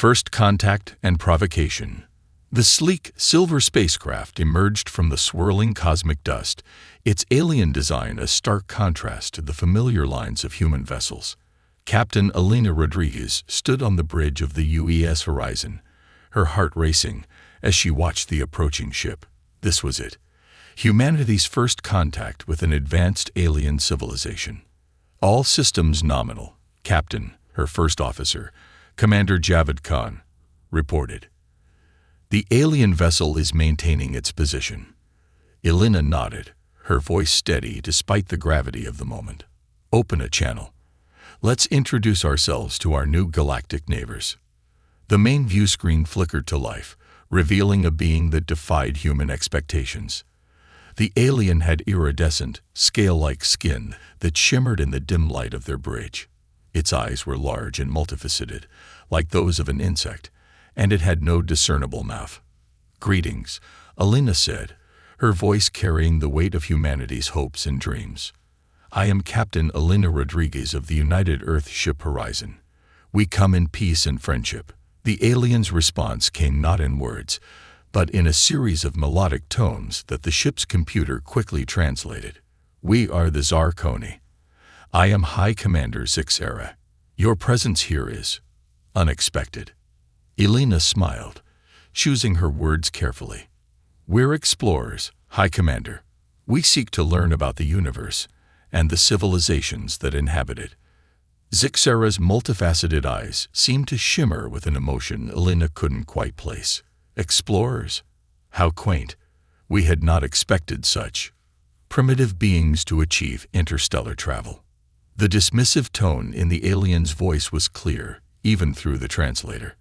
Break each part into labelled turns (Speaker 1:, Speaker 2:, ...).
Speaker 1: First contact and provocation. The sleek, silver spacecraft emerged from the swirling cosmic dust, its alien design a stark contrast to the familiar lines of human vessels. Captain Elena Rodriguez stood on the bridge of the UES Horizon, her heart racing as she watched the approaching ship. This was it. Humanity's first contact with an advanced alien civilization. All systems nominal. Captain, her first officer, Commander Javed Khan, reported. The alien vessel is maintaining its position. Elena nodded, her voice steady despite the gravity of the moment. Open a channel. Let's introduce ourselves to our new galactic neighbors. The main view screen flickered to life, revealing a being that defied human expectations. The alien had iridescent, scale-like skin that shimmered in the dim light of their bridge. Its eyes were large and multifaceted, like those of an insect, and it had no discernible mouth. Greetings, Elena said, her voice carrying the weight of humanity's hopes and dreams. I am Captain Elena Rodriguez of the United Earth Ship Horizon. We come in peace and friendship. The alien's response came not in words, but in a series of melodic tones that the ship's computer quickly translated. We are the Zarkoni. I am High Commander Zixera. Your presence here is unexpected. Elena smiled, choosing her words carefully. We're explorers, High Commander. We seek to learn about the universe and the civilizations that inhabit it. Zixera's multifaceted eyes seemed to shimmer with an emotion Elena couldn't quite place. Explorers? How quaint. We had not expected such primitive beings to achieve interstellar travel. The dismissive tone in the alien's voice was clear, even through the translator.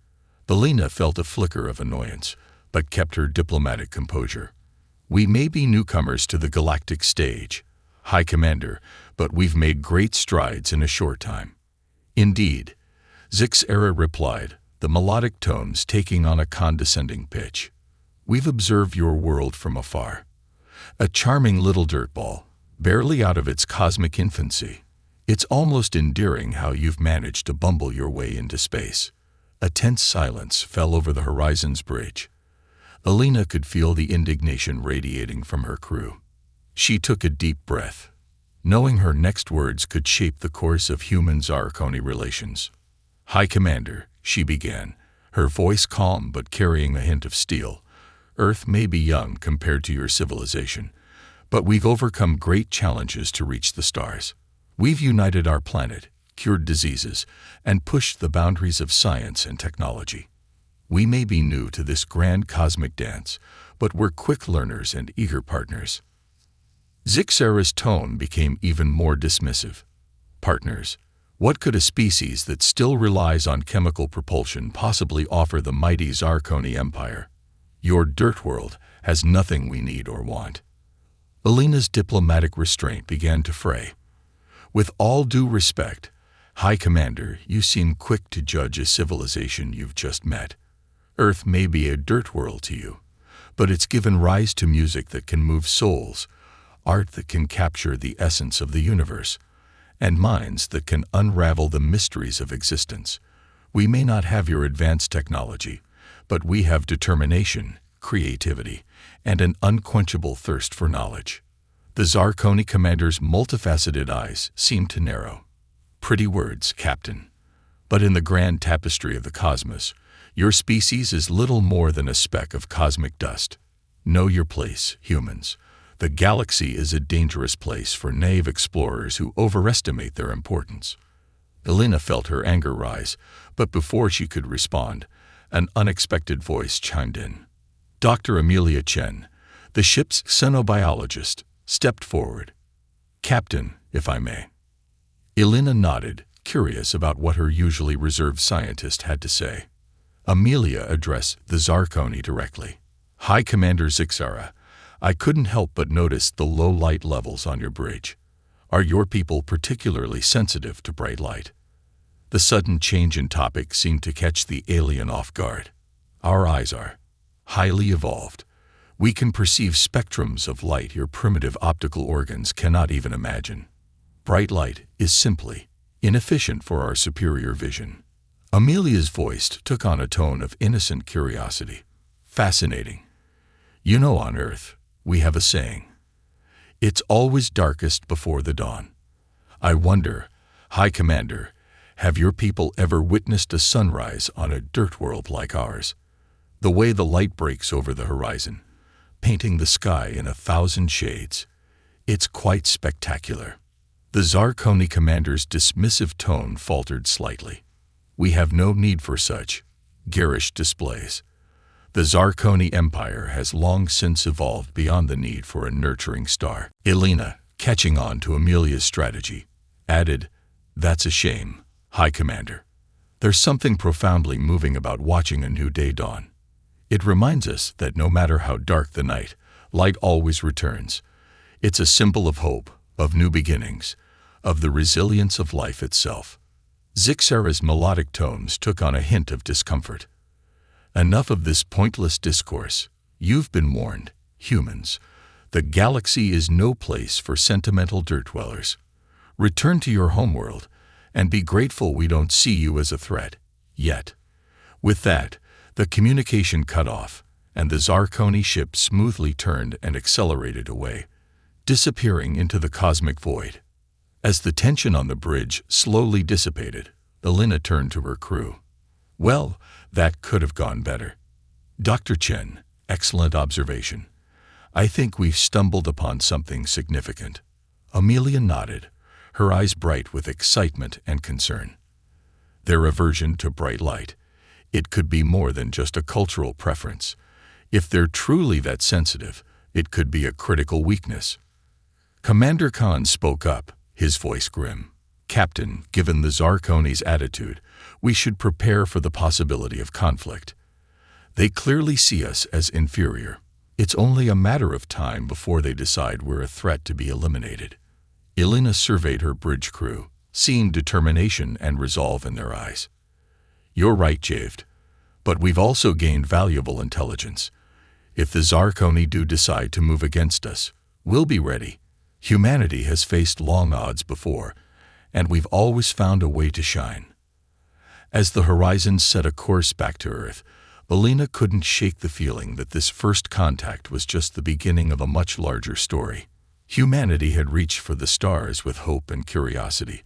Speaker 1: Elena felt a flicker of annoyance, but kept her diplomatic composure. We may be newcomers to the galactic stage, High Commander, but we've made great strides in a short time. Indeed, Zixera replied, the melodic tones taking on a condescending pitch. We've observed your world from afar. A charming little dirtball, barely out of its cosmic infancy. It's almost endearing how you've managed to bumble your way into space. A tense silence fell over the horizon's bridge. Elena could feel the indignation radiating from her crew. She took a deep breath, knowing her next words could shape the course of human-Zarkoni relations. High Commander, she began, her voice calm but carrying a hint of steel. Earth may be young compared to your civilization, but we've overcome great challenges to reach the stars. We've united our planet, cured diseases, and pushed the boundaries of science and technology. We may be new to this grand cosmic dance, but we're quick learners and eager partners. Zixera's tone became even more dismissive. Partners? What could a species that still relies on chemical propulsion possibly offer the mighty Zarkoni Empire? Your Dirtworld has nothing we need or want. Elena's diplomatic restraint began to fray. With all due respect, High Commander, you seem quick to judge a civilization you've just met. Earth may be a dirt world to you, but it's given rise to music that can move souls, art that can capture the essence of the universe, and minds that can unravel the mysteries of existence. We may not have your advanced technology, but we have determination, creativity, and an unquenchable thirst for knowledge. The Zarkoni Commander's multifaceted eyes seemed to narrow. Pretty words, Captain. But in the grand tapestry of the cosmos, your species is little more than a speck of cosmic dust. Know your place, humans. The galaxy is a dangerous place for naive explorers who overestimate their importance. Elena felt her anger rise, but before she could respond, an unexpected voice chimed in. Dr. Amelia Chen, the ship's xenobiologist, stepped forward. Captain, if I may. Elena nodded, curious about what her usually reserved scientist had to say. Amelia addressed the Zarkoni directly. High Commander Zixera, I couldn't help but notice the low light levels on your bridge. Are your people particularly sensitive to bright light? The sudden change in topic seemed to catch the alien off guard. Our eyes are highly evolved. We can perceive spectrums of light your primitive optical organs cannot even imagine. Bright light is simply inefficient for our superior vision. Amelia's voice took on a tone of innocent curiosity. Fascinating. You know, on Earth, we have a saying. It's always darkest before the dawn. I wonder, High Commander, have your people ever witnessed a sunrise on a dirt world like ours? The way the light breaks over the horizon, painting the sky in 1,000 shades. It's quite spectacular. The Zarkoni commander's dismissive tone faltered slightly. We have no need for such garish displays. The Zarkoni Empire has long since evolved beyond the need for a nurturing star. Elena, catching on to Amelia's strategy, added, That's a shame, High Commander. There's something profoundly moving about watching a new day dawn. It reminds us that no matter how dark the night, light always returns. It's a symbol of hope, of new beginnings, of the resilience of life itself. Zixara's melodic tones took on a hint of discomfort. Enough of this pointless discourse. You've been warned, humans. The galaxy is no place for sentimental dirt dwellers. Return to your homeworld, and be grateful we don't see you as a threat, yet. With that, the communication cut off, and the Zarkoni ship smoothly turned and accelerated away, disappearing into the cosmic void. As the tension on the bridge slowly dissipated, Elena turned to her crew. Well, that could have gone better. Dr. Chen, excellent observation. I think we've stumbled upon something significant. Amelia nodded, her eyes bright with excitement and concern. Their aversion to bright light. It could be more than just a cultural preference. If they're truly that sensitive, it could be a critical weakness. Commander Khan spoke up, his voice grim. Captain, given the Zarkoni's attitude, we should prepare for the possibility of conflict. They clearly see us as inferior. It's only a matter of time before they decide we're a threat to be eliminated. Elena surveyed her bridge crew, seeing determination and resolve in their eyes. You're right, Javed. But we've also gained valuable intelligence. If the Zarkoni do decide to move against us, we'll be ready. Humanity has faced long odds before, and we've always found a way to shine. As the horizon set a course back to Earth, Elena couldn't shake the feeling that this first contact was just the beginning of a much larger story. Humanity had reached for the stars with hope and curiosity,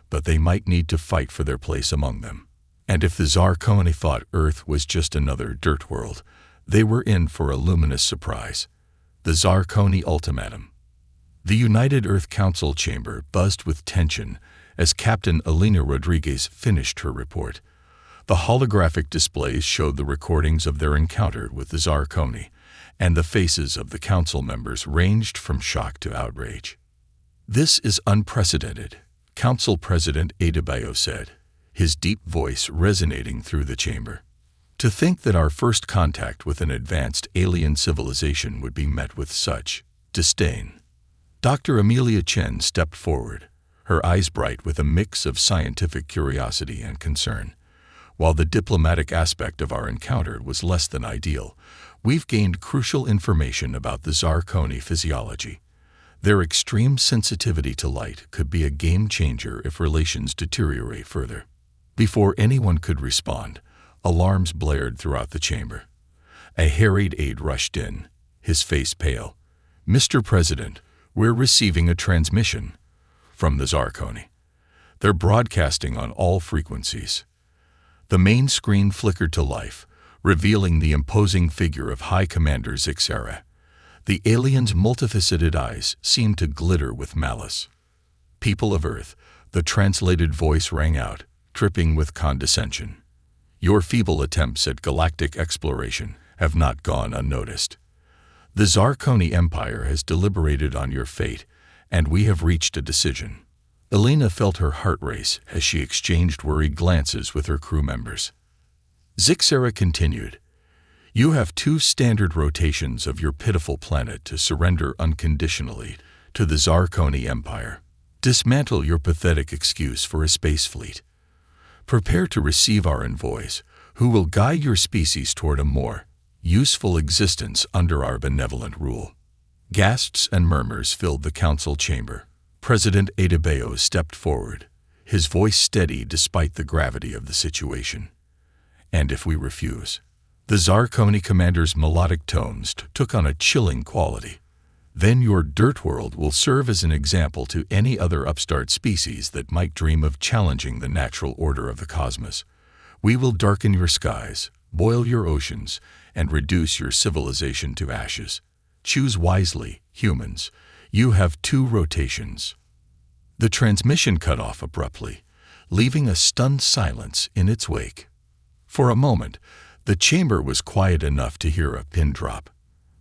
Speaker 1: but they might need to fight for their place among them. And if the Zarkoni thought Earth was just another dirt world, they were in for a luminous surprise. The Zarkoni Ultimatum. The United Earth Council chamber buzzed with tension as Captain Elena Rodriguez finished her report. The holographic displays showed the recordings of their encounter with the Zarkoni, and the faces of the council members ranged from shock to outrage. This is unprecedented, Council President Adebayo said, his deep voice resonating through the chamber. To think that our first contact with an advanced alien civilization would be met with such disdain. Dr. Amelia Chen stepped forward, her eyes bright with a mix of scientific curiosity and concern. While the diplomatic aspect of our encounter was less than ideal, we've gained crucial information about the Zarkoni physiology. Their extreme sensitivity to light could be a game changer if relations deteriorate further. Before anyone could respond, alarms blared throughout the chamber. A harried aide rushed in, his face pale. Mr. President, we're receiving a transmission from the Zarkoni. They're broadcasting on all frequencies. The main screen flickered to life, revealing the imposing figure of High Commander Zixara. The alien's multifaceted eyes seemed to glitter with malice. People of Earth, the translated voice rang out, dripping with condescension. Your feeble attempts at galactic exploration have not gone unnoticed. The Zarkoni Empire has deliberated on your fate, and we have reached a decision. Elena felt her heart race as she exchanged worried glances with her crew members. Zixara continued, You have 2 standard rotations of your pitiful planet to surrender unconditionally to the Zarkoni Empire. Dismantle your pathetic excuse for a space fleet. Prepare to receive our envoys, who will guide your species toward a more useful existence under our benevolent rule. Gasps and murmurs filled the council chamber. President Adebayo stepped forward, his voice steady despite the gravity of the situation. "And if we refuse?" The Zarkoni commander's melodic tones took on a chilling quality. "Then your Dirtworld will serve as an example to any other upstart species that might dream of challenging the natural order of the cosmos. We will darken your skies, boil your oceans, and reduce your civilization to ashes. Choose wisely, humans. You have 2 rotations." The transmission cut off abruptly, leaving a stunned silence in its wake. For a moment, the chamber was quiet enough to hear a pin drop.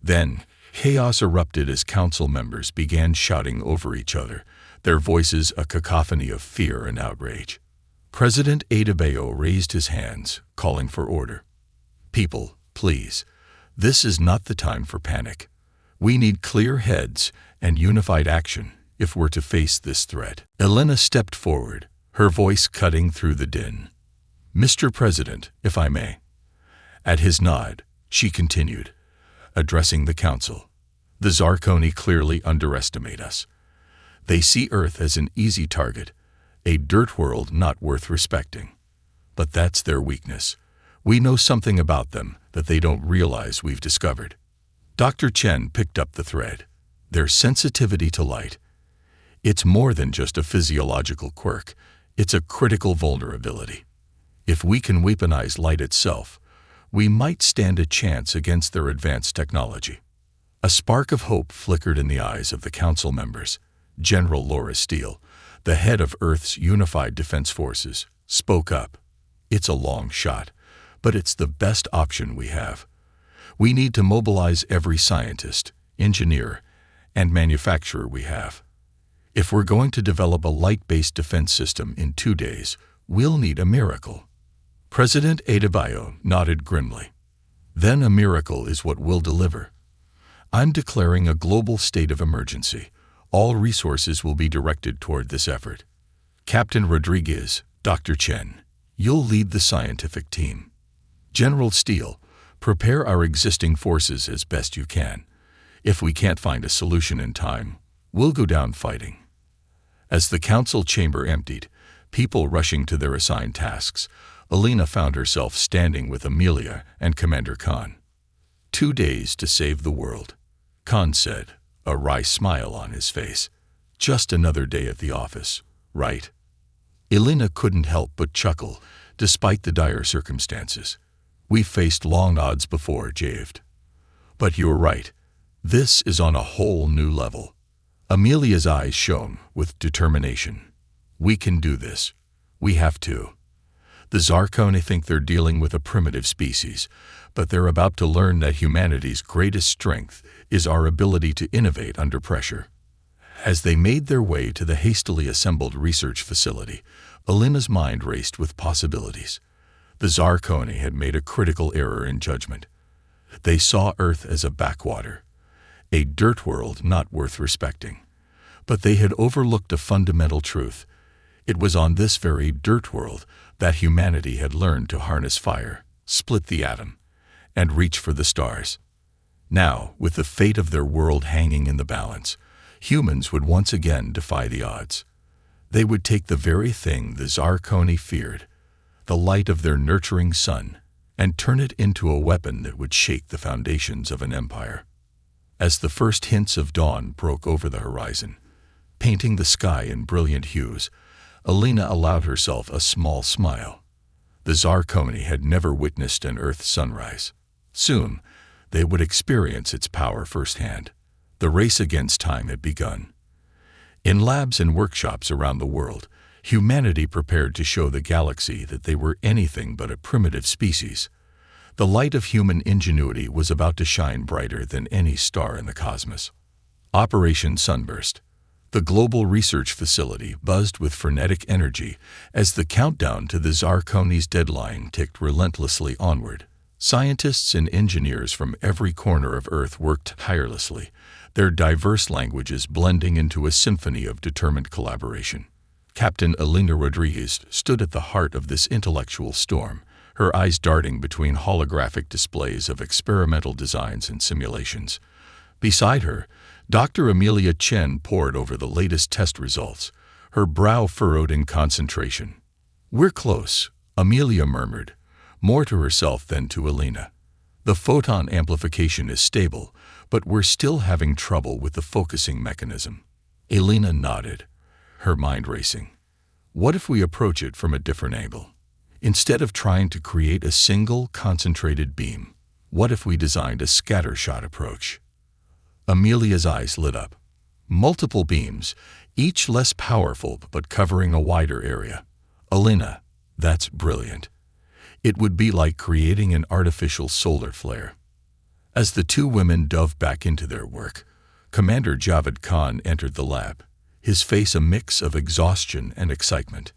Speaker 1: Then, chaos erupted as council members began shouting over each other, their voices a cacophony of fear and outrage. President Adebayo raised his hands, calling for order. "People, please, this is not the time for panic. We need clear heads and unified action if we're to face this threat." Elena stepped forward, her voice cutting through the din. "Mr. President, if I may." At his nod, she continued, addressing the council. "The Zarkoni clearly underestimate us. They see Earth as an easy target, a dirt world not worth respecting. But that's their weakness. We know something about them that they don't realize we've discovered." Dr. Chen picked up the thread. "Their sensitivity to light. It's more than just a physiological quirk. It's a critical vulnerability. If we can weaponize light itself, we might stand a chance against their advanced technology." A spark of hope flickered in the eyes of the council members. General Laura Steele, the head of Earth's Unified Defense Forces, spoke up. "It's a long shot, but it's the best option we have. We need to mobilize every scientist, engineer, and manufacturer we have. If we're going to develop a light-based defense system in 2 days, we'll need a miracle." President Adebayo nodded grimly. "Then a miracle is what we'll deliver. I'm declaring a global state of emergency. All resources will be directed toward this effort. Captain Rodriguez, Dr. Chen, you'll lead the scientific team. General Steele, prepare our existing forces as best you can. If we can't find a solution in time, we'll go down fighting." As the council chamber emptied, people rushing to their assigned tasks, Elena found herself standing with Amelia and Commander Khan. 2 days to save the world," Khan said, a wry smile on his face. "Just another day at the office, right?" Elena couldn't help but chuckle, despite the dire circumstances. "We've faced long odds before, Javed. But you're right. This is on a whole new level." Amelia's eyes shone with determination. "We can do this. We have to. The Zarkoni think they're dealing with a primitive species, but they're about to learn that humanity's greatest strength is our ability to innovate under pressure." As they made their way to the hastily assembled research facility, Elena's mind raced with possibilities. The Zarkoni had made a critical error in judgment. They saw Earth as a backwater, a dirt world not worth respecting. But they had overlooked a fundamental truth. It was on this very dirt world that humanity had learned to harness fire, split the atom, and reach for the stars. Now, with the fate of their world hanging in the balance, humans would once again defy the odds. They would take the very thing the Zarkoni feared, the light of their nurturing sun, and turn it into a weapon that would shake the foundations of an empire. As the first hints of dawn broke over the horizon, painting the sky in brilliant hues, Elena allowed herself a small smile. The Zarkoni had never witnessed an Earth sunrise. Soon, they would experience its power firsthand. The race against time had begun. In labs and workshops around the world, humanity prepared to show the galaxy that they were anything but a primitive species. The light of human ingenuity was about to shine brighter than any star in the cosmos. Operation Sunburst. The global research facility buzzed with frenetic energy as the countdown to the Zarkoni's deadline ticked relentlessly onward. Scientists and engineers from every corner of Earth worked tirelessly, their diverse languages blending into a symphony of determined collaboration. Captain Elena Rodriguez stood at the heart of this intellectual storm, her eyes darting between holographic displays of experimental designs and simulations. Beside her, Dr. Amelia Chen pored over the latest test results, her brow furrowed in concentration. "We're close," Amelia murmured, more to herself than to Elena. "The photon amplification is stable, but we're still having trouble with the focusing mechanism." Elena nodded, her mind racing. What if we approach it from a different angle? Instead of trying to create a single, concentrated beam, what if we designed a scattershot approach? Amelia's eyes lit up. Multiple beams, each less powerful but covering a wider area. Elena, that's brilliant. It would be like creating an artificial solar flare. As the two women dove back into their work, Commander Javed Khan entered the lab, his face a mix of exhaustion and excitement.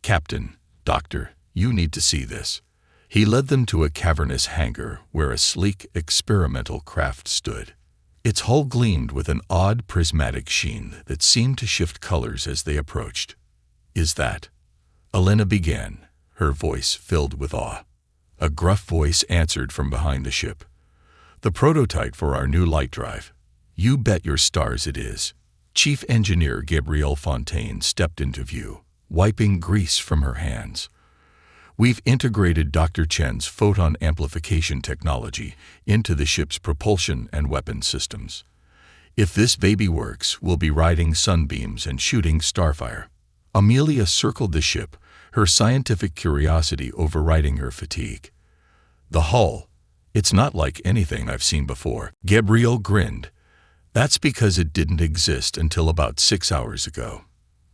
Speaker 1: "Captain, Doctor, you need to see this." He led them to a cavernous hangar where a sleek, experimental craft stood. Its hull gleamed with an odd prismatic sheen that seemed to shift colors as they approached. "Is that?" Elena began, her voice filled with awe. A gruff voice answered from behind the ship. "The prototype for our new light drive." "You bet your stars it is." Chief Engineer Gabrielle Fontaine stepped into view, wiping grease from her hands. "We've integrated Dr. Chen's photon amplification technology into the ship's propulsion and weapons systems. If this baby works, we'll be riding sunbeams and shooting starfire." Amelia circled the ship, her scientific curiosity overriding her fatigue. "The hull, it's not like anything I've seen before." Gabrielle grinned. "That's because it didn't exist until about 6 hours ago.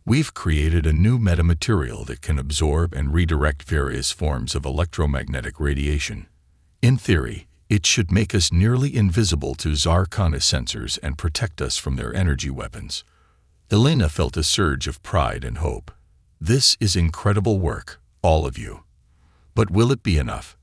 Speaker 1: We've created a new metamaterial that can absorb and redirect various forms of electromagnetic radiation. In theory, it should make us nearly invisible to Zarkana sensors and protect us from their energy weapons." Elena felt a surge of pride and hope. "This is incredible work, all of you. But will it be enough?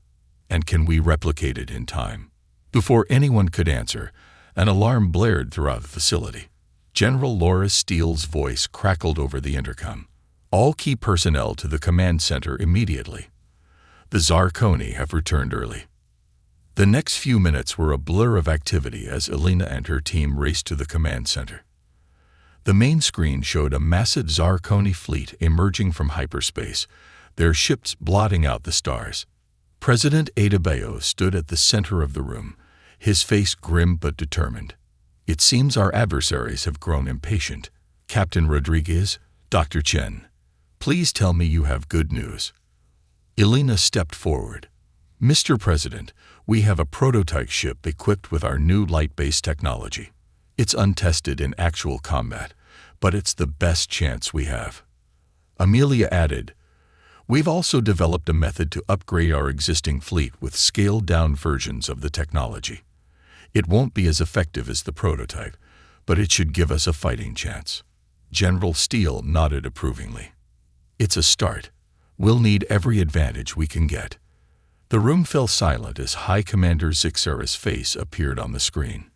Speaker 1: And can we replicate it in time?" Before anyone could answer, an alarm blared throughout the facility. General Laura Steele's voice crackled over the intercom. "All key personnel to the command center immediately. The Zarkoni have returned early." The next few minutes were a blur of activity as Elena and her team raced to the command center. The main screen showed a massive Zarkoni fleet emerging from hyperspace, their ships blotting out the stars. President Adebayo stood at the center of the room, his face grim but determined. "It seems our adversaries have grown impatient. Captain Rodriguez, Dr. Chen, please tell me you have good news." Elena stepped forward. "Mr. President, we have a prototype ship equipped with our new light-based technology. It's untested in actual combat, but it's the best chance we have." Amelia added, "We've also developed a method to upgrade our existing fleet with scaled-down versions of the technology. It won't be as effective as the prototype, but it should give us a fighting chance." General Steele nodded approvingly. "It's a start. We'll need every advantage we can get." The room fell silent as High Commander Zixara's face appeared on the screen.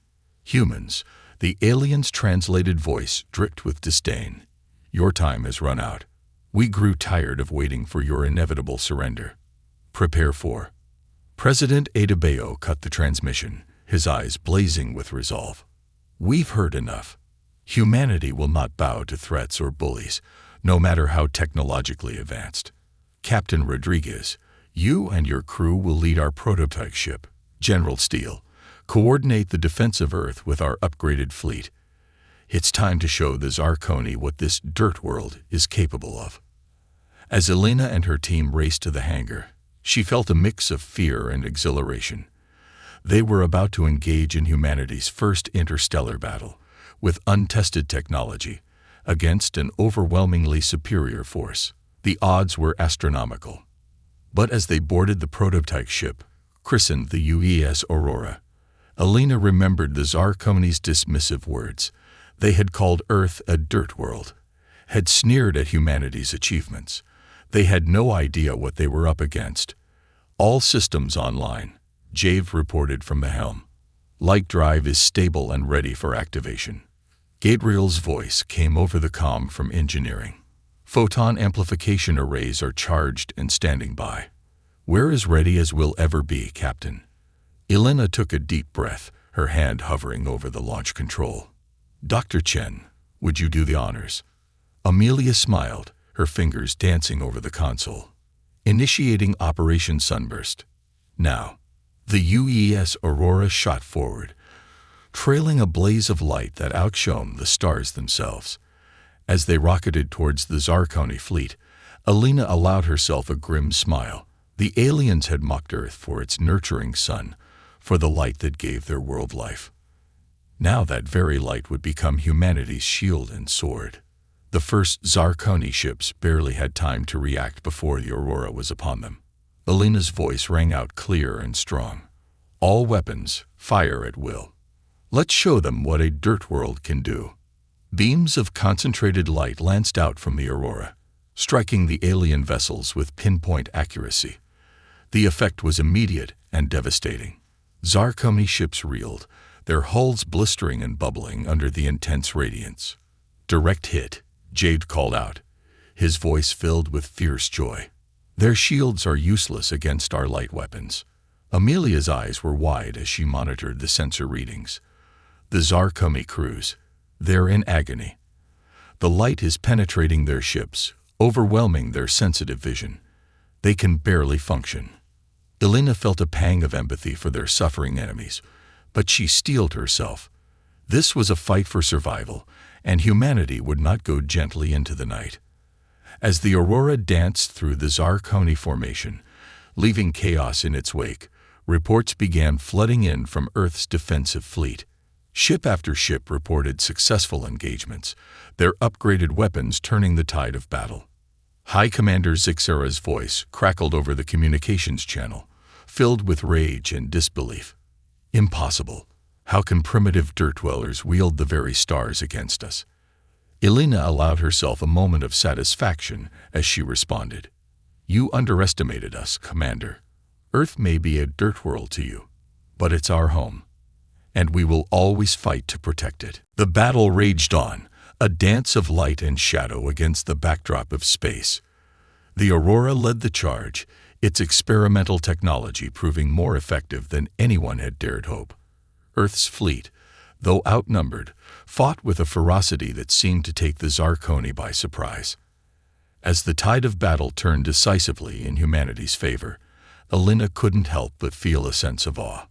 Speaker 1: "Humans," the alien's translated voice dripped with disdain. "Your time has run out. We grew tired of waiting for your inevitable surrender. Prepare for." President Adebayo cut the transmission, his eyes blazing with resolve. "We've heard enough. Humanity will not bow to threats or bullies, no matter how technologically advanced. Captain Rodriguez, you and your crew will lead our prototype ship. General Steele, coordinate the defense of Earth with our upgraded fleet. It's time to show the Zarkoni what this Dirtworld is capable of." As Elena and her team raced to the hangar, she felt a mix of fear and exhilaration. They were about to engage in humanity's first interstellar battle, with untested technology, against an overwhelmingly superior force. The odds were astronomical. But as they boarded the prototype ship, christened the UES Aurora, Elena remembered the Zarkoni's dismissive words. They had called Earth a dirt world, had sneered at humanity's achievements. They had no idea what they were up against. "All systems online," Jave reported from the helm. "Light drive is stable and ready for activation." Gabriel's voice came over the comm from engineering. "Photon amplification arrays are charged and standing by. We're as ready as we'll ever be, Captain." Elena took a deep breath, her hand hovering over the launch control. "Dr. Chen, would you do the honors?" Amelia smiled, her fingers dancing over the console. Initiating Operation Sunburst. Now, the UES Aurora shot forward, trailing a blaze of light that outshone the stars themselves. As they rocketed towards the Zarkoni fleet, Alina allowed herself a grim smile. The aliens had mocked Earth for its nurturing sun, for the light that gave their world life. Now that very light would become humanity's shield and sword. The first Zarkoni ships barely had time to react before the Aurora was upon them. Alina's voice rang out clear and strong. All weapons, fire at will. Let's show them what a Dirtworld can do. Beams of concentrated light lanced out from the Aurora, striking the alien vessels with pinpoint accuracy. The effect was immediate and devastating. Zarkoni ships reeled, their hulls blistering and bubbling under the intense radiance. Direct hit, Jade called out, his voice filled with fierce joy. Their shields are useless against our light weapons. Amelia's eyes were wide as she monitored the sensor readings. The Zarkoni crews, they're in agony. The light is penetrating their ships, overwhelming their sensitive vision. They can barely function. Alina felt a pang of empathy for their suffering enemies, but she steeled herself. This was a fight for survival, and humanity would not go gently into the night. As the Aurora danced through the Zarkoni formation, leaving chaos in its wake, reports began flooding in from Earth's defensive fleet. Ship after ship reported successful engagements, their upgraded weapons turning the tide of battle. High Commander Zixara's voice crackled over the communications channel, filled with rage and disbelief. Impossible. How can primitive dirt dwellers wield the very stars against us? Alina allowed herself a moment of satisfaction as she responded. You underestimated us, Commander. Earth may be a dirt world to you, but it's our home, and we will always fight to protect it. The battle raged on, a dance of light and shadow against the backdrop of space. The Aurora led the charge, its experimental technology proving more effective than anyone had dared hope. Earth's fleet, though outnumbered, fought with a ferocity that seemed to take the Zarkoni by surprise. As the tide of battle turned decisively in humanity's favor, Alina couldn't help but feel a sense of awe.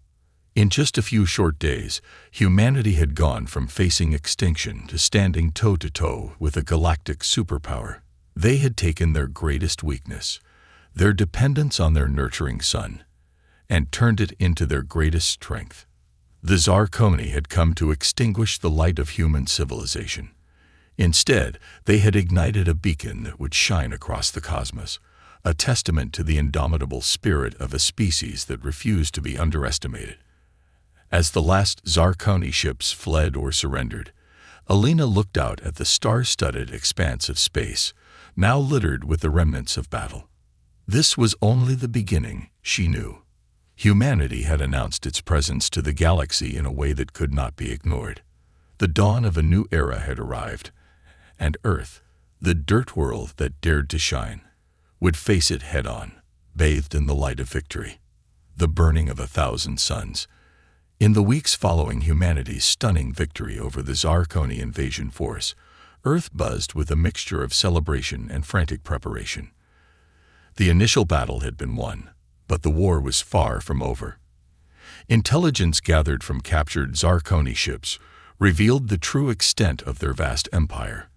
Speaker 1: In just a few short days, humanity had gone from facing extinction to standing toe-to-toe with a galactic superpower. They had taken their greatest weakness, their dependence on their nurturing sun, and turned it into their greatest strength. The Zarkoni had come to extinguish the light of human civilization. Instead, they had ignited a beacon that would shine across the cosmos, a testament to the indomitable spirit of a species that refused to be underestimated. As the last Zarkoni ships fled or surrendered, Alina looked out at the star-studded expanse of space, now littered with the remnants of battle. This was only the beginning, she knew. Humanity had announced its presence to the galaxy in a way that could not be ignored. The dawn of a new era had arrived, and Earth, the dirt world that dared to shine, would face it head-on, bathed in the light of victory. The burning of 1,000 suns. In the weeks following humanity's stunning victory over the Zarkoni invasion force, Earth buzzed with a mixture of celebration and frantic preparation. The initial battle had been won, but the war was far from over. Intelligence gathered from captured Zarkoni ships revealed the true extent of their vast empire,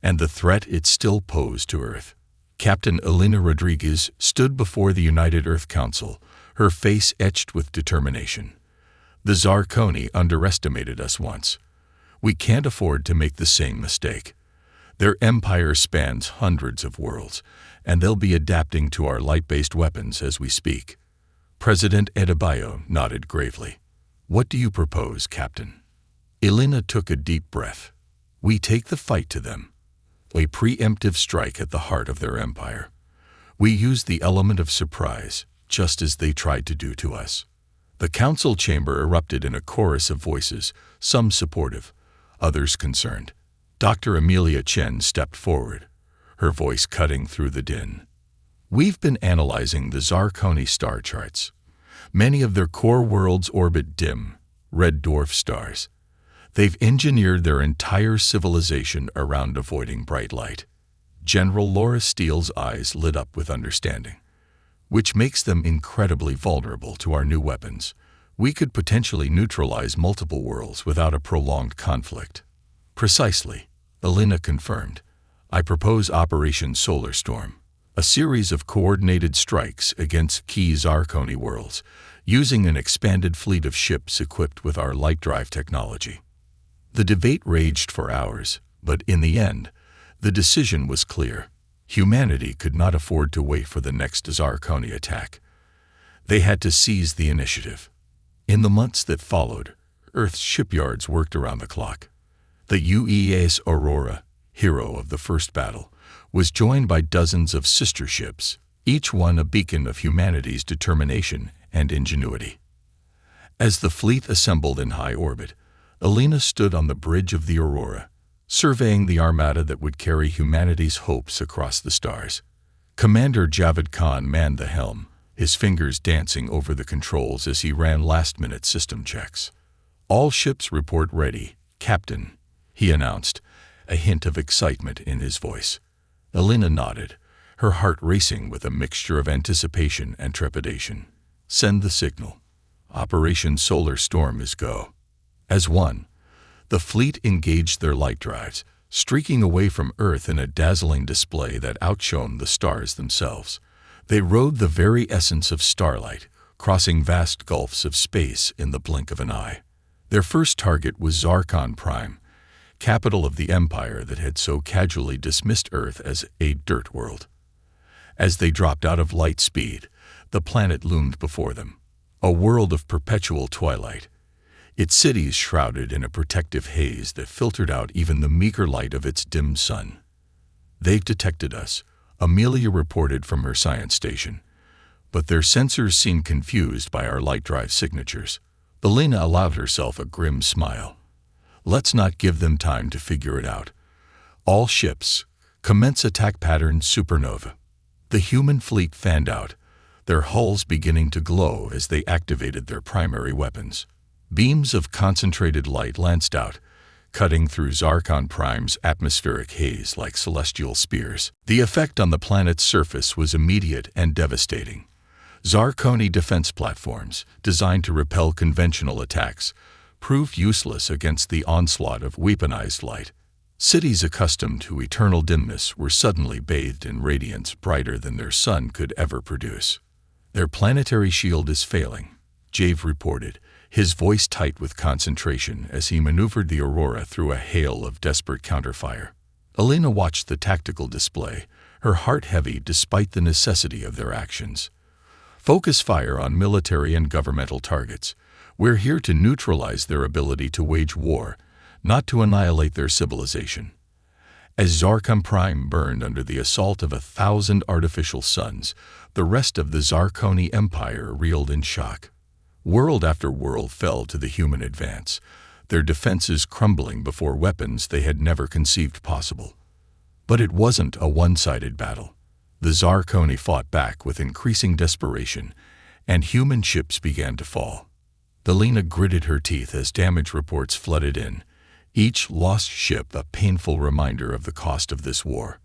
Speaker 1: and the threat it still posed to Earth. Captain Alina Rodriguez stood before the United Earth Council, her face etched with determination. The Zarkoni underestimated us once. We can't afford to make the same mistake. Their empire spans hundreds of worlds, and they'll be adapting to our light-based weapons as we speak. President Adebayo nodded gravely. What do you propose, Captain? Alina took a deep breath. We take the fight to them. A preemptive strike at the heart of their empire. We use the element of surprise, just as they tried to do to us. The council chamber erupted in a chorus of voices, some supportive, others concerned. Dr. Amelia Chen stepped forward, her voice cutting through the din. We've been analyzing the Zarkoni star charts. Many of their core worlds orbit dim, red dwarf stars. They've engineered their entire civilization around avoiding bright light. General Laura Steele's eyes lit up with understanding. Which makes them incredibly vulnerable to our new weapons. We could potentially neutralize multiple worlds without a prolonged conflict. Precisely, Elena confirmed. I propose Operation Solar Storm, a series of coordinated strikes against key Zarkoni worlds, using an expanded fleet of ships equipped with our light drive technology. The debate raged for hours, but in the end, the decision was clear. Humanity could not afford to wait for the next Zarkoni attack. They had to seize the initiative. In the months that followed, Earth's shipyards worked around the clock. The UES Aurora, hero of the first battle, was joined by dozens of sister ships, each one a beacon of humanity's determination and ingenuity. As the fleet assembled in high orbit, Elena stood on the bridge of the Aurora, surveying the armada that would carry humanity's hopes across the stars. Commander Javed Khan manned the helm, his fingers dancing over the controls as he ran last-minute system checks. All ships report ready, Captain, he announced, a hint of excitement in his voice. Elena nodded, her heart racing with a mixture of anticipation and trepidation. Send the signal. Operation Solar Storm is go. As one, the fleet engaged their light drives, streaking away from Earth in a dazzling display that outshone the stars themselves. They rode the very essence of starlight, crossing vast gulfs of space in the blink of an eye. Their first target was Zarkon Prime, capital of the empire that had so casually dismissed Earth as a dirt world. As they dropped out of light speed, the planet loomed before them, a world of perpetual twilight, its cities shrouded in a protective haze that filtered out even the meager light of its dim sun. They've detected us, Amelia reported from her science station, but their sensors seemed confused by our light drive signatures. Elena allowed herself a grim smile. Let's not give them time to figure it out. All ships, commence attack pattern supernova. The human fleet fanned out, their hulls beginning to glow as they activated their primary weapons. Beams of concentrated light lanced out, cutting through Zarkon Prime's atmospheric haze like celestial spears. The effect on the planet's surface was immediate and devastating. Zarkoni defense platforms, designed to repel conventional attacks, proved useless against the onslaught of weaponized light. Cities accustomed to eternal dimness were suddenly bathed in radiance brighter than their sun could ever produce. Their planetary shield is failing, Jave reported, his voice tight with concentration as he maneuvered the Aurora through a hail of desperate counterfire. Elena watched the tactical display, her heart heavy despite the necessity of their actions. Focus fire on military and governmental targets. We're here to neutralize their ability to wage war, not to annihilate their civilization. As Zarkon Prime burned under the assault of 1,000 artificial suns, the rest of the Zarkoni Empire reeled in shock. World after world fell to the human advance, their defenses crumbling before weapons they had never conceived possible. But it wasn't a one-sided battle. The Zarkoni fought back with increasing desperation, and human ships began to fall. Elena gritted her teeth as damage reports flooded in, each lost ship a painful reminder of the cost of this war.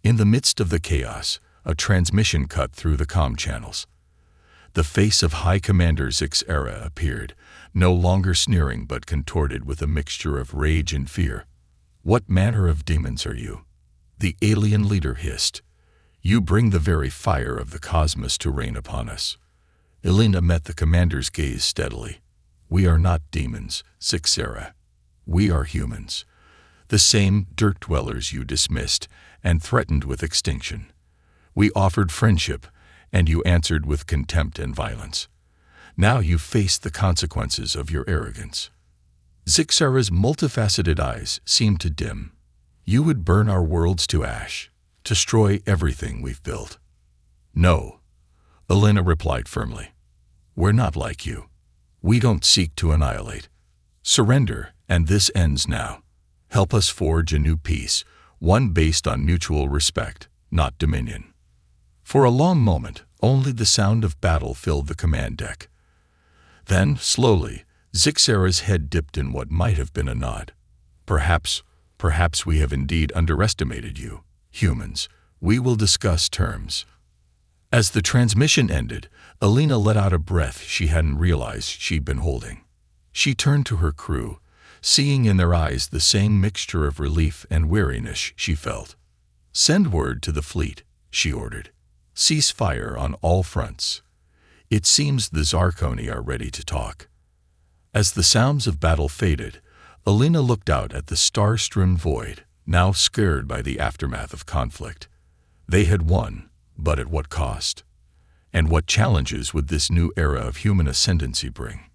Speaker 1: In the midst of the chaos, a transmission cut through the comm channels. The face of High Commander Zixera appeared, no longer sneering but contorted with a mixture of rage and fear. What manner of demons are you? The alien leader hissed. You bring the very fire of the cosmos to rain upon us. Elena met the commander's gaze steadily. We are not demons, Zixera. We are humans. The same dirt dwellers you dismissed and threatened with extinction. We offered friendship, and you answered with contempt and violence. Now you face the consequences of your arrogance. Zixera's multifaceted eyes seemed to dim. You would burn our worlds to ash, destroy everything we've built. No, Elena replied firmly. We're not like you. We don't seek to annihilate. Surrender, and this ends now. Help us forge a new peace, one based on mutual respect, not dominion. For a long moment, only the sound of battle filled the command deck. Then, slowly, Zixara's head dipped in what might have been a nod. Perhaps we have indeed underestimated you, humans. We will discuss terms. As the transmission ended, Alina let out a breath she hadn't realized she'd been holding. She turned to her crew, seeing in their eyes the same mixture of relief and weariness she felt. "Send word to the fleet," she ordered. "Cease fire on all fronts. It seems the Zarkoni are ready to talk." As the sounds of battle faded, Alina looked out at the star-strewn void, now scared by the aftermath of conflict. They had won, but at what cost? And what challenges would this new era of human ascendancy bring?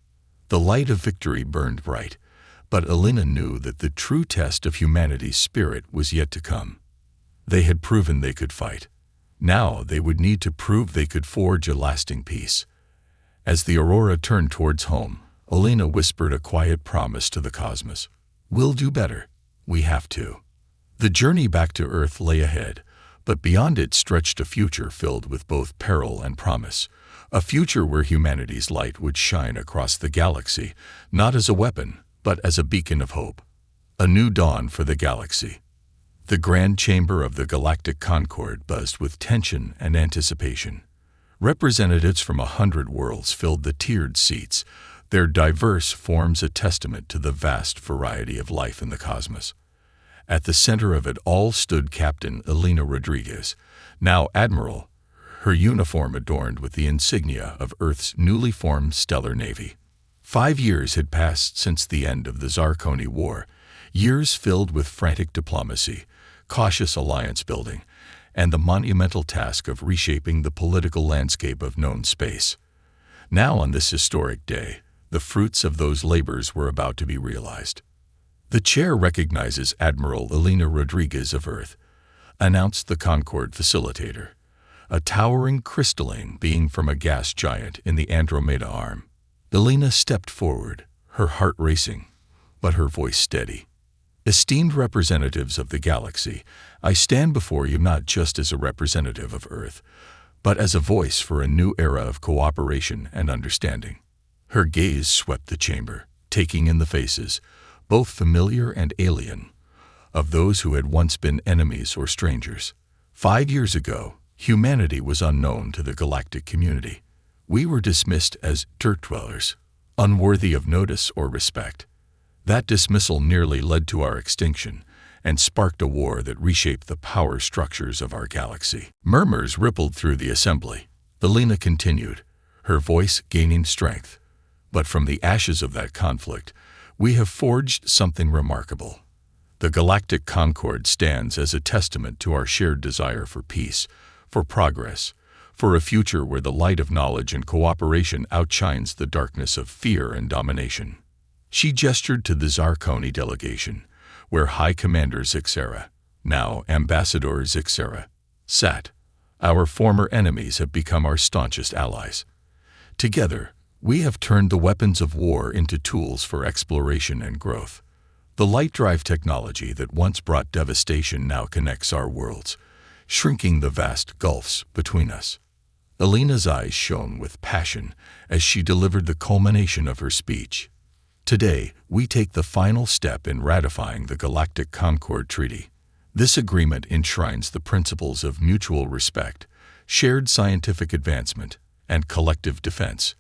Speaker 1: The light of victory burned bright, but Alina knew that the true test of humanity's spirit was yet to come. They had proven they could fight. Now they would need to prove they could forge a lasting peace. As the Aurora turned towards home, Alina whispered a quiet promise to the cosmos. "We'll do better. We have to." The journey back to Earth lay ahead, but beyond it stretched a future filled with both peril and promise. A future where humanity's light would shine across the galaxy, not as a weapon, but as a beacon of hope. A new dawn for the galaxy. The grand chamber of the Galactic Concord buzzed with tension and anticipation. Representatives from 100 worlds filled the tiered seats, their diverse forms a testament to the vast variety of life in the cosmos. At the center of it all stood Captain Alina Rodriguez, now Admiral, her uniform adorned with the insignia of Earth's newly formed stellar navy. 5 years had passed since the end of the Zarkoni War, years filled with frantic diplomacy, cautious alliance building, and the monumental task of reshaping the political landscape of known space. Now, on this historic day, the fruits of those labors were about to be realized. "The chair recognizes Admiral Alina Rodriguez of Earth," announced the Concord facilitator, a towering crystalline being from a gas giant in the Andromeda arm. Alina stepped forward, her heart racing, but her voice steady. "Esteemed representatives of the galaxy, I stand before you not just as a representative of Earth, but as a voice for a new era of cooperation and understanding." Her gaze swept the chamber, taking in the faces, both familiar and alien, of those who had once been enemies or strangers. 5 years ago, humanity was unknown to the galactic community. We were dismissed as dirt dwellers, unworthy of notice or respect. That dismissal nearly led to our extinction and sparked a war that reshaped the power structures of our galaxy. Murmurs rippled through the assembly. Alina continued, her voice gaining strength. "But from the ashes of that conflict, we have forged something remarkable. The Galactic Concord stands as a testament to our shared desire for peace, for progress, for a future where the light of knowledge and cooperation outshines the darkness of fear and domination." She gestured to the Zarkoni delegation, where High Commander Zixara, now Ambassador Zixara, sat. "Our former enemies have become our staunchest allies. Together, we have turned the weapons of war into tools for exploration and growth. The light drive technology that once brought devastation now connects our worlds, shrinking the vast gulfs between us." Alina's eyes shone with passion as she delivered the culmination of her speech. "Today, we take the final step in ratifying the Galactic Concord Treaty. This agreement enshrines the principles of mutual respect, shared scientific advancement, and collective defense.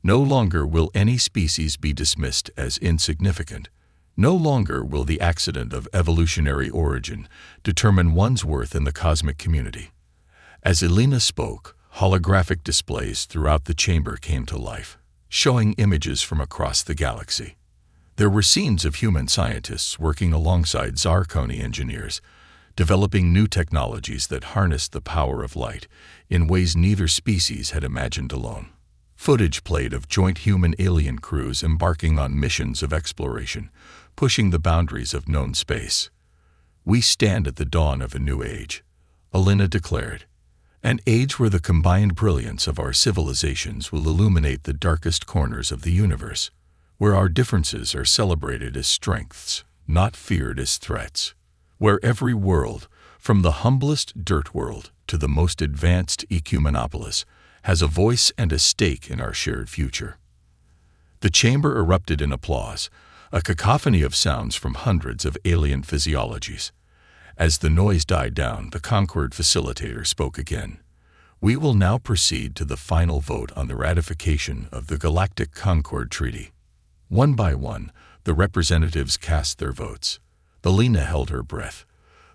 Speaker 1: No longer will any species be dismissed as insignificant. No longer will the accident of evolutionary origin determine one's worth in the cosmic community." As Alina spoke, holographic displays throughout the chamber came to life, showing images from across the galaxy. There were scenes of human scientists working alongside Zarkoni engineers, developing new technologies that harnessed the power of light in ways neither species had imagined alone. Footage played of joint human-alien crews embarking on missions of exploration, pushing the boundaries of known space. "We stand at the dawn of a new age," Alina declared. "An age where the combined brilliance of our civilizations will illuminate the darkest corners of the universe, where our differences are celebrated as strengths, not feared as threats, where every world, from the humblest Dirtworld to the most advanced Ecumenopolis, has a voice and a stake in our shared future." The chamber erupted in applause, a cacophony of sounds from hundreds of alien physiologies. As the noise died down, the Concord facilitator spoke again. We will now proceed to the final vote on the ratification of the Galactic Concord Treaty. One by one, the representatives cast their votes. Belina held her breath,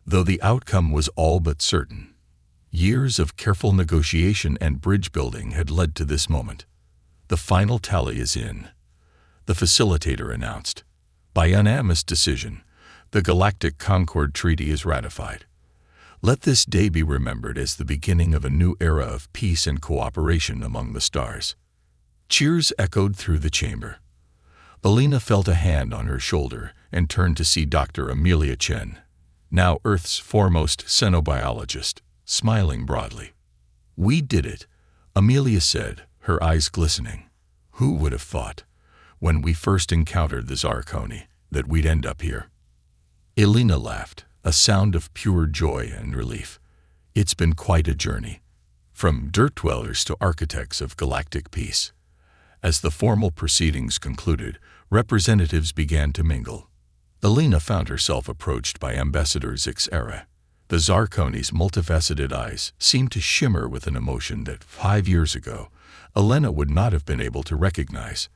Speaker 1: though the outcome was all but certain. Years of careful negotiation and bridge building had led to this moment. The final tally is in, the facilitator announced. By unanimous decision, the Galactic Concord Treaty is ratified. Let this day be remembered as the beginning of a new era of peace and cooperation among the stars. Cheers echoed through the chamber. Belina felt a hand on her shoulder and turned to see Dr. Amelia Chen, now Earth's foremost xenobiologist, smiling broadly. We did it, Amelia said, her eyes glistening. Who would have thought, when we first encountered the Zarkoni, that we'd end up here? Elena laughed, a sound of pure joy and relief. It's been quite a journey, from dirt dwellers to architects of galactic peace. As the formal proceedings concluded, representatives began to mingle. Elena found herself approached by Ambassador Zixera. The Zarkoni's multifaceted eyes seemed to shimmer with an emotion that 5 years ago, Elena would not have been able to recognize.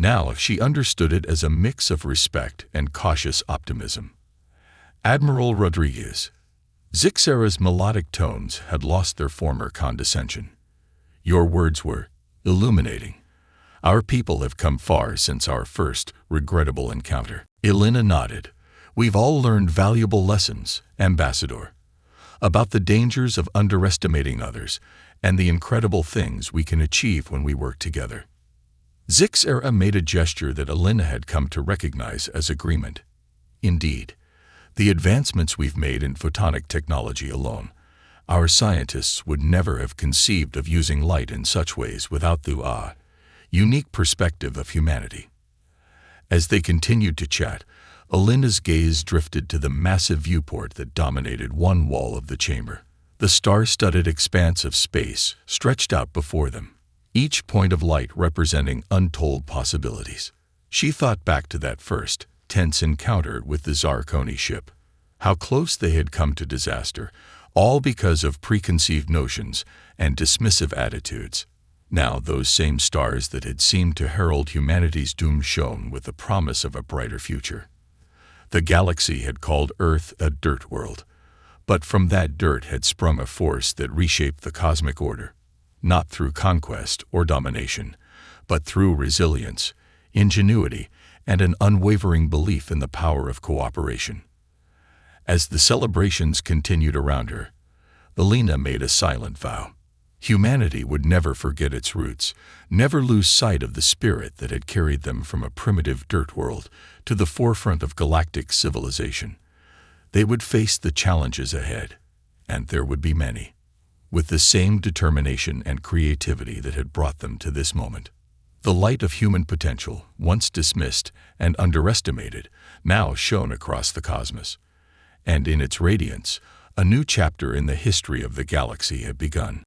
Speaker 1: Now she understood it as a mix of respect and cautious optimism. Admiral Rodriguez. Zixera's melodic tones had lost their former condescension. Your words were illuminating. Our people have come far since our first regrettable encounter. Elena nodded. We've all learned valuable lessons, Ambassador, about the dangers of underestimating others and the incredible things we can achieve when we work together. Zixera made a gesture that Elena had come to recognize as agreement. Indeed, the advancements we've made in photonic technology alone, our scientists would never have conceived of using light in such ways without the unique perspective of humanity. As they continued to chat, Elena's gaze drifted to the massive viewport that dominated one wall of the chamber. The star-studded expanse of space stretched out before them, each point of light representing untold possibilities. She thought back to that first, tense encounter with the Zarkoni ship. How close they had come to disaster, all because of preconceived notions and dismissive attitudes. Now those same stars that had seemed to herald humanity's doom shone with the promise of a brighter future. The galaxy had called Earth a dirt world, but from that dirt had sprung a force that reshaped the cosmic order, not through conquest or domination, but through resilience, ingenuity, and an unwavering belief in the power of cooperation. As the celebrations continued around her, Elena made a silent vow. Humanity would never forget its roots, never lose sight of the spirit that had carried them from a primitive dirt world to the forefront of galactic civilization. They would face the challenges ahead, and there would be many, with the same determination and creativity that had brought them to this moment. The light of human potential, once dismissed and underestimated, now shone across the cosmos, and in its radiance, a new chapter in the history of the galaxy had begun.